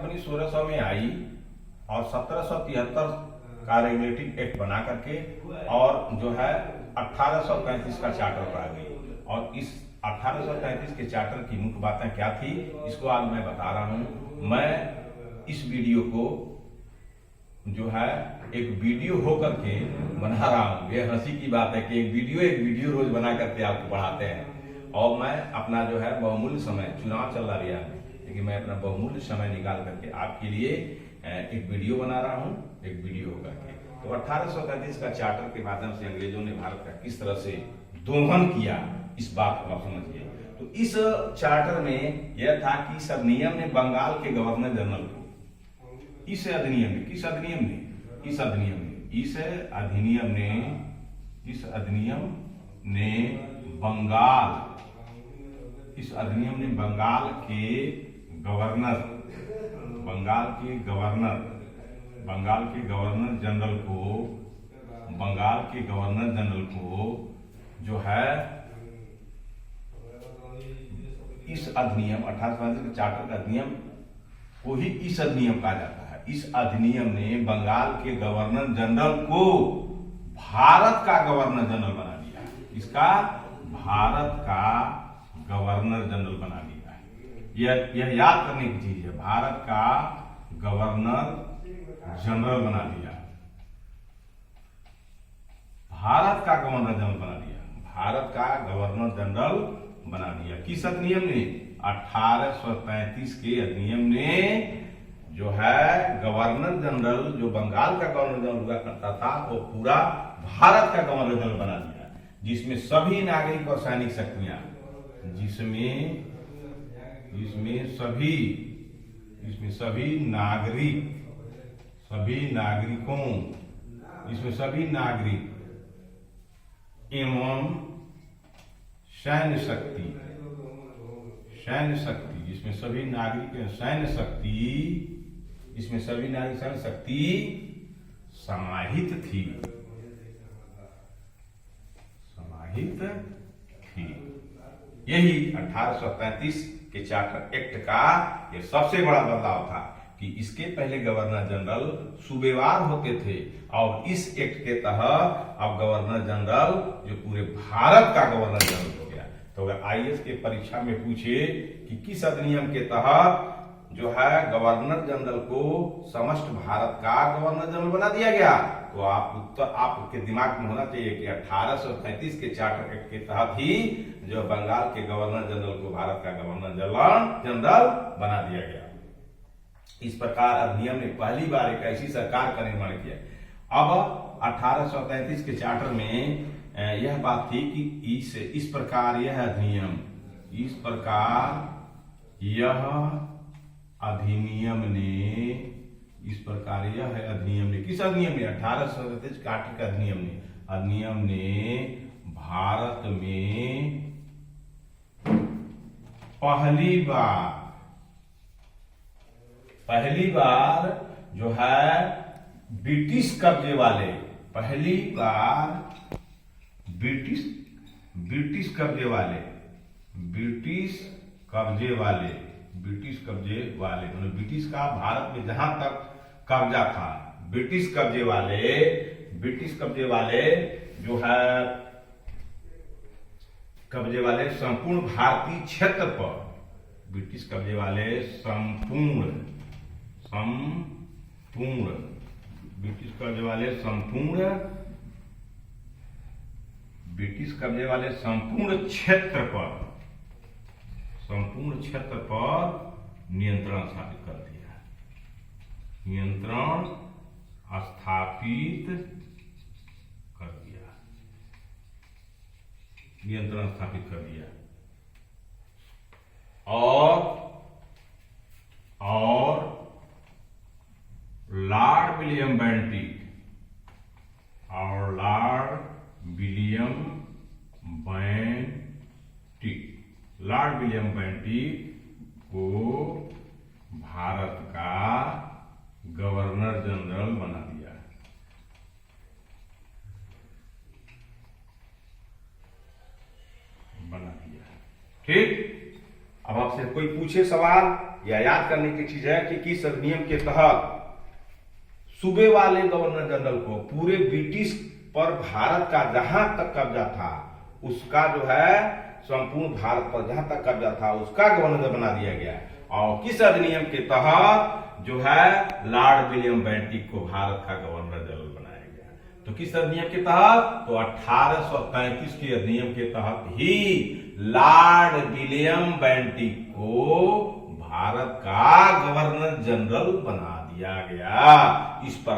Company 1600 में आई और 1773 का रेगुलेटिंग एक्ट बना करके और जो है 1835 का चार्टर पढ़ा गई। और इस 1835 के चार्टर की मुख्य बातें क्या थी, इसको आज मैं बता रहा हूं। मैं इस वीडियो को जो है एक वीडियो होकर के बना रहा हूं। यह हंसी की बात है कि एक वीडियो रोज बना करके आपको पढ़ाते हैं। और मैं अपना जो है बहुमूल्य समय, चुनाव चल रहा है लेकिन मैं अपना बहुमूल्य समय निकाल करके आपके लिए एक वीडियो बना रहा हूं, एक वीडियो होकर के। तो 1835 का चार्टर के माध्यम से अंग्रेजों ने भारत का किस तरह से दोहन किया, इस बात को आप समझिए। तो इस चार्टर में यह था कि इस अधिनियम ने बंगाल के गवर्नर जनरल को, इस अधिनियम ने बंगाल के गवर्नर जनरल को जो है इस अधिनियम 1835 के चार्टर का अधिनियम को ही इस अधिनियम कहा जाता है। इस अधिनियम ने बंगाल के गवर्नर जनरल को भारत का गवर्नर जनरल बना दिया। इसका भारत का गवर्नर जनरल बना दिया है। यह याद करने की चीज है, भारत का गवर्नर जनरल बना दिया, भारत का गवर्नर जनरल बना दिया, भारत का गवर्नर जनरल बना दिया। किस अधिनियम ने? 1835 के अधिनियम ने जो है गवर्नर जनरल, जो बंगाल का गवर्नर जनरल हुआ करता था, वो पूरा भारत का गवर्नर जनरल बना दिया, जिसमें सभी नागरिक और सैनिक शक्तियां, जिसमें सभी नागरिक एवं सैन्य शक्ति, जिसमें सभी नागरिक सैन्य शक्ति समाहित थी। यही 1835 के चार्टर एक्ट का यह सबसे बड़ा बदलाव था कि इसके पहले गवर्नर जनरल सूबेवार होते थे और इस एक्ट के तहत अब गवर्नर जनरल जो पूरे भारत का गवर्नर जनरल हो गया। तो अगर आईएएस के परीक्षा में पूछे कि किस अधिनियम के तहत जो है गवर्नर जनरल को समस्त भारत का गवर्नर जनरल बना दिया गया, तो आपके दिमाग में होना चाहिए कि 1835 के चार्टर एक्ट के तहत ही जो बंगाल के गवर्नर जनरल को भारत का गवर्नर जनरल बना दिया गया। इस प्रकार अधिनियम ने पहली बार एक ऐसी सरकार का निर्माण किया। अब 1833 के चार्टर में यह बात थी कि इस प्रकार यह अधिनियम ने किस अधिनियम ने? 1837 चार्टर के अधिनियम ने भारत में पहली बार जो है ब्रिटिश कब्जे वाले मतलब ब्रिटिश का भारत में जहां तक कब्जा था, ब्रिटिश कब्जे वाले जो है संपूर्ण भारतीय क्षेत्र पर, ब्रिटिश कब्जे वाले संपूर्ण क्षेत्र पर नियंत्रण स्थापित कर दिया, और लॉर्ड विलियम बेंटिक को भारत का गवर्नर जनरल बना दिया। ठीक। अब आपसे कोई पूछे सवाल या याद करने की चीज है कि किस अधिनियम के तहत सूबे वाले गवर्नर जनरल को पूरे ब्रिटिश पर भारत का जहां तक कब्जा था उसका जो है संपूर्ण भारत पर जहां तक कब्जा था उसका गवर्नर बना दिया गया। और किस अधिनियम के तहत जो है लॉर्ड विलियम बेंटिक को भारत का गवर्नर जनरल बनाया गया। तो किस अधिनियम के तहत? तो 1833 के अधिनियम के तहत ही लॉर्ड विलियम बेंटिक को भारत का गवर्नर जनरल बना दिया गया। इस पर